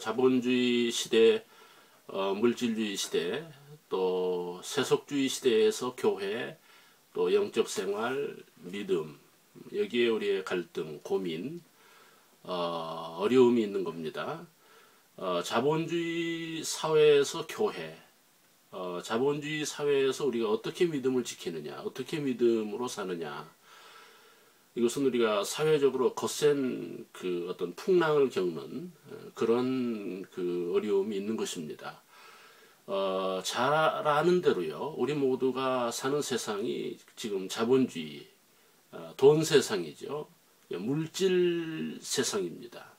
자본주의 시대, 물질주의 시대, 또 세속주의 시대에서 교회, 또 영적 생활, 믿음, 여기에 우리의 갈등, 고민, 어려움이 있는 겁니다. 자본주의 사회에서 교회, 자본주의 사회에서 우리가 어떻게 믿음을 지키느냐, 어떻게 믿음으로 사느냐, 이것은 우리가 사회적으로 거센 그 어떤 풍랑을 겪는 그런 그 어려움이 있는 것입니다. 잘 아는 대로요, 우리 모두가 사는 세상이 지금 자본주의, 돈 세상이죠. 물질 세상입니다.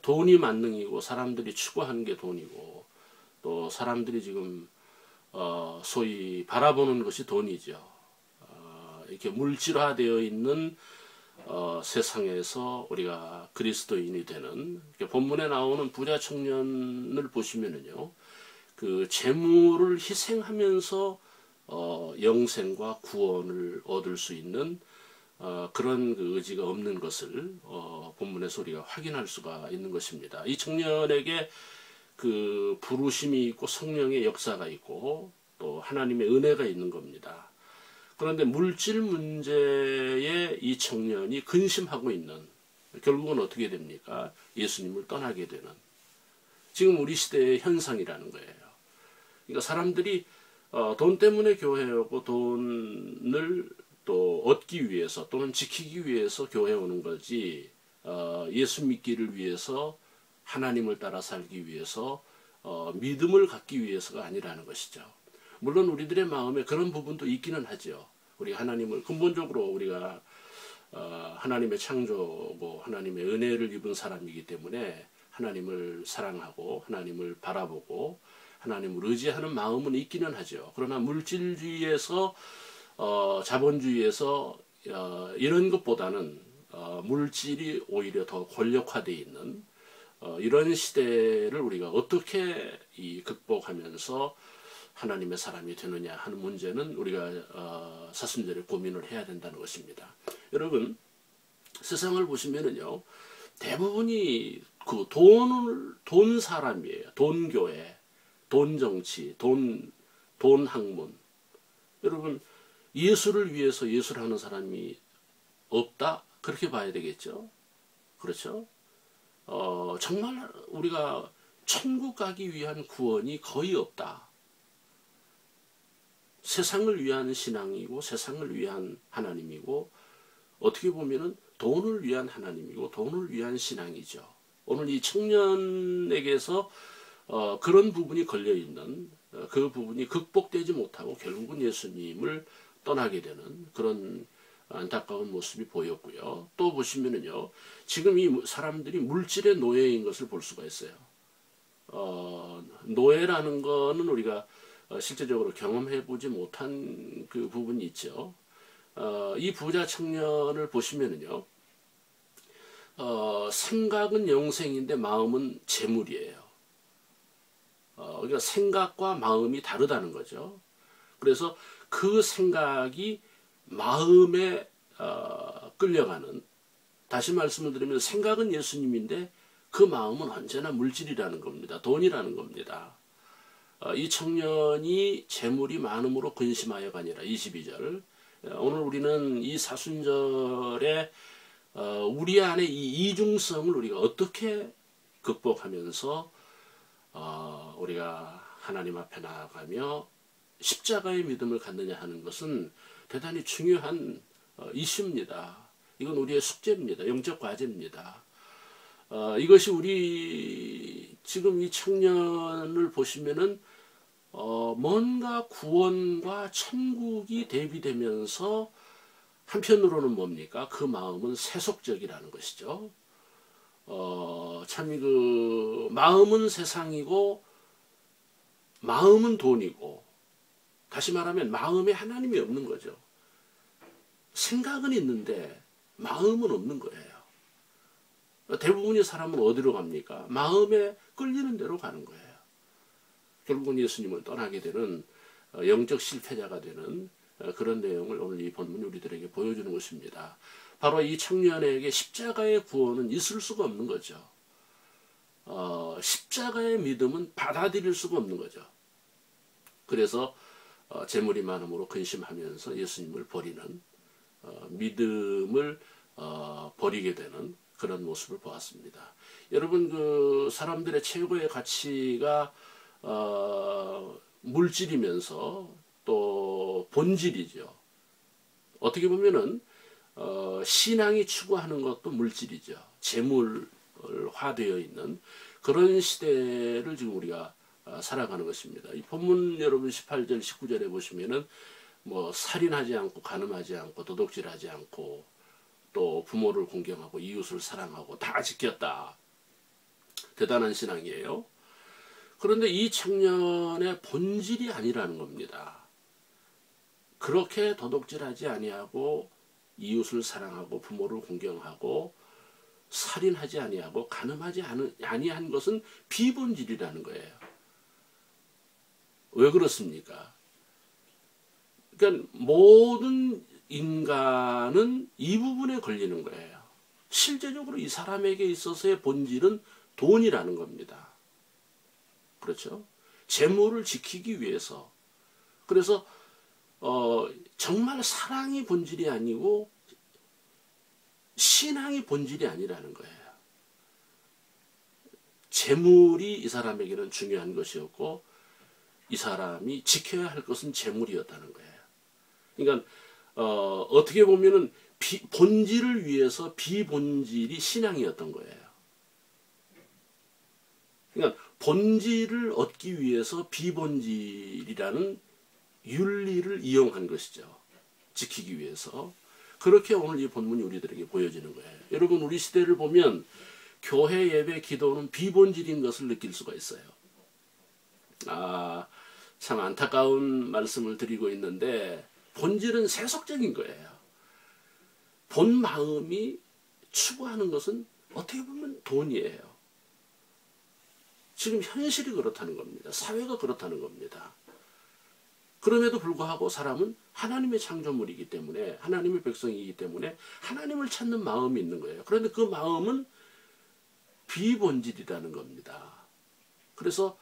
돈이 만능이고 사람들이 추구하는 게 돈이고, 또 사람들이 지금 소위 바라보는 것이 돈이죠. 이렇게 물질화되어 있는 세상에서 우리가 그리스도인이 되는, 본문에 나오는 부자 청년을 보시면은요, 그 재물을 희생하면서 영생과 구원을 얻을 수 있는 그런 그 의지가 없는 것을 본문에서 우리가 확인할 수가 있는 것입니다. 이 청년에게 그 부르심이 있고 성령의 역사가 있고 또 하나님의 은혜가 있는 겁니다. 그런데 물질 문제에 이 청년이 근심하고 있는, 결국은 어떻게 됩니까? 예수님을 떠나게 되는, 지금 우리 시대의 현상이라는 거예요. 그러니까 사람들이 돈 때문에 교회에 오고 돈을 또 얻기 위해서 또는 지키기 위해서 교회에 오는 거지, 예수 믿기를 위해서, 하나님을 따라 살기 위해서, 믿음을 갖기 위해서가 아니라는 것이죠. 물론 우리들의 마음에 그런 부분도 있기는 하죠. 우리 하나님을 근본적으로 우리가 하나님의 창조고 하나님의 은혜를 입은 사람이기 때문에 하나님을 사랑하고 하나님을 바라보고 하나님을 의지하는 마음은 있기는 하죠. 그러나 물질주의에서 자본주의에서 이런 것보다는 물질이 오히려 더 권력화되어 있는 이런 시대를 우리가 어떻게 극복하면서 하나님의 사람이 되느냐 하는 문제는 우리가 사순절에 고민을 해야 된다는 것입니다. 여러분, 세상을 보시면은요, 대부분이 그 돈 사람이에요. 돈 교회, 돈 정치, 돈 학문. 여러분, 예수를 위해서 예수를 하는 사람이 없다? 그렇게 봐야 되겠죠. 그렇죠? 정말 우리가 천국 가기 위한 구원이 거의 없다. 세상을 위한 신앙이고 세상을 위한 하나님이고, 어떻게 보면은 돈을 위한 하나님이고 돈을 위한 신앙이죠. 오늘 이 청년에게서 그런 부분이 걸려있는, 그 부분이 극복되지 못하고 결국은 예수님을 떠나게 되는 그런 안타까운 모습이 보였고요. 또 보시면은요, 지금 이 사람들이 물질의 노예인 것을 볼 수가 있어요. 노예라는 거는 우리가 실제적으로 경험해보지 못한 그 부분이 있죠. 이 부자 청년을 보시면은요, 생각은 영생인데 마음은 재물이에요. 그러니까 생각과 마음이 다르다는 거죠. 그래서 그 생각이 마음에 끌려가는, 다시 말씀을 드리면 생각은 예수님인데 그 마음은 언제나 물질이라는 겁니다. 돈이라는 겁니다. 이 청년이 재물이 많음으로 근심하여가 아니라 22절, 오늘 우리는 이 사순절에 우리 안에 이 이중성을 우리가 어떻게 극복하면서 우리가 하나님 앞에 나아가며 십자가의 믿음을 갖느냐 하는 것은 대단히 중요한 이슈입니다. 이건 우리의 숙제입니다. 영적 과제입니다. 이것이 우리 지금 이 청년을 보시면은 뭔가 구원과 천국이 대비되면서 한편으로는 뭡니까? 그 마음은 세속적이라는 것이죠. 참 그 마음은 세상이고 마음은 돈이고, 다시 말하면 마음에 하나님이 없는 거죠. 생각은 있는데 마음은 없는 거예요. 대부분의 사람은 어디로 갑니까? 마음에 끌리는 대로 가는 거예요. 결국은 예수님을 떠나게 되는 영적 실패자가 되는 그런 내용을 오늘 이 본문이 우리들에게 보여주는 것입니다. 바로 이 청년에게 십자가의 구원은 있을 수가 없는 거죠. 십자가의 믿음은 받아들일 수가 없는 거죠. 그래서 재물이 많음으로 근심하면서 예수님을 버리는 믿음을 버리게 되는 그런 모습을 보았습니다. 여러분, 그 사람들의 최고의 가치가 물질이면서 또 본질이죠. 어떻게 보면은 신앙이 추구하는 것도 물질이죠. 재물화되어 있는 그런 시대를 지금 우리가 살아가는 것입니다. 이 본문 여러분 18절 19절에 보시면은 뭐 살인하지 않고 간음하지 않고 도둑질하지 않고 또 부모를 공경하고 이웃을 사랑하고 다 지켰다. 대단한 신앙이에요. 그런데 이 청년의 본질이 아니라는 겁니다. 그렇게 도둑질하지 아니하고 이웃을 사랑하고 부모를 공경하고 살인하지 아니하고 간음하지 아니한 것은 비본질이라는 거예요. 왜 그렇습니까? 그러니까 모든 인간은 이 부분에 걸리는 거예요. 실제적으로 이 사람에게 있어서의 본질은 돈이라는 겁니다. 그렇죠? 재물을 지키기 위해서. 그래서 정말 사랑이 본질이 아니고 신앙이 본질이 아니라는 거예요. 재물이 이 사람에게는 중요한 것이었고 이 사람이 지켜야 할 것은 재물이었다는 거예요. 그러니까 어떻게 보면은 본질을 위해서 비본질이 신앙이었던 거예요. 그러니까 본질을 얻기 위해서 비본질이라는 윤리를 이용한 것이죠. 지키기 위해서. 그렇게 오늘 이 본문이 우리들에게 보여지는 거예요. 여러분, 우리 시대를 보면 교회 예배 기도는 비본질인 것을 느낄 수가 있어요. 참 안타까운 말씀을 드리고 있는데 본질은 세속적인 거예요. 본 마음이 추구하는 것은 어떻게 보면 돈이에요. 지금 현실이 그렇다는 겁니다. 사회가 그렇다는 겁니다. 그럼에도 불구하고 사람은 하나님의 창조물이기 때문에 하나님의 백성이기 때문에 하나님을 찾는 마음이 있는 거예요. 그런데 그 마음은 비본질이라는 겁니다. 그래서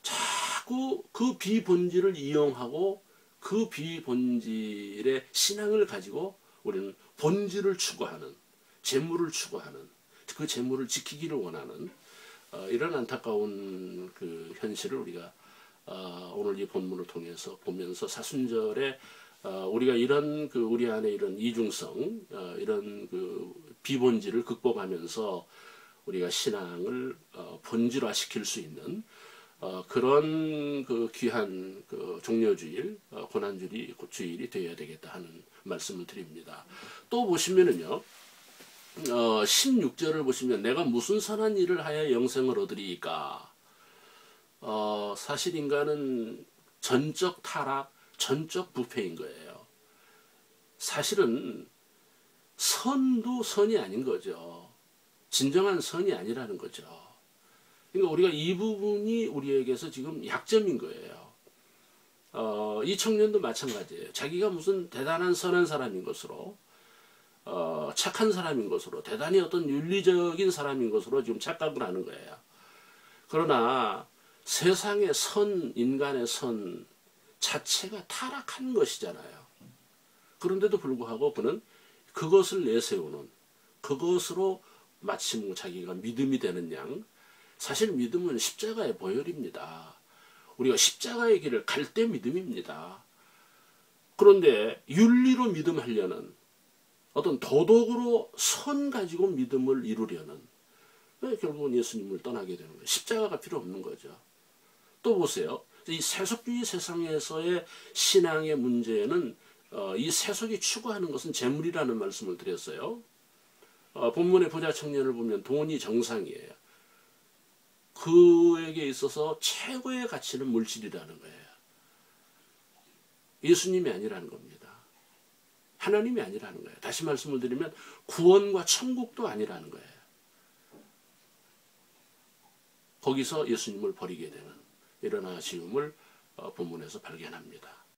자꾸 그 비본질을 이용하고 그 비본질의 신앙을 가지고 우리는 본질을 추구하는, 재물을 추구하는, 그 재물을 지키기를 원하는 이런 안타까운 그 현실을 우리가 오늘 이 본문을 통해서 보면서 사순절에 우리가 이런 그 우리 안에 이런 이중성, 이런 그 비본질을 극복하면서 우리가 신앙을 본질화시킬 수 있는 그런 그 귀한 그 종려주일, 고난주일이 되어야 되겠다 하는 말씀을 드립니다. 또 보시면은요, 16절을 보시면 내가 무슨 선한 일을 하여 영생을 얻으리이까? 사실 인간은 전적 타락, 전적 부패인 거예요. 사실은 선도 선이 아닌 거죠. 진정한 선이 아니라는 거죠. 그러니까 우리가 이 부분이 우리에게서 지금 약점인 거예요. 이 청년도 마찬가지예요. 자기가 무슨 대단한 선한 사람인 것으로, 착한 사람인 것으로, 대단히 어떤 윤리적인 사람인 것으로 지금 착각을 하는 거예요. 그러나 세상의 선, 인간의 선 자체가 타락한 것이잖아요. 그런데도 불구하고 그는 그것을 내세우는, 그것으로 마침 자기가 믿음이 되는 양, 사실 믿음은 십자가의 보혈입니다. 우리가 십자가의 길을 갈 때 믿음입니다. 그런데 윤리로 믿음하려는, 어떤 도덕으로 선 가지고 믿음을 이루려는, 결국은 예수님을 떠나게 되는 거예요. 십자가가 필요 없는 거죠. 또 보세요. 이 세속주의 세상에서의 신앙의 문제는 이 세속이 추구하는 것은 재물이라는 말씀을 드렸어요. 본문의 부자 청년을 보면 돈이 정상이에요. 그에게 있어서 최고의 가치는 물질이라는 거예요. 예수님이 아니라는 겁니다. 하나님이 아니라는 거예요. 다시 말씀을 드리면 구원과 천국도 아니라는 거예요. 거기서 예수님을 버리게 되는 이런 아쉬움을 본문에서 발견합니다.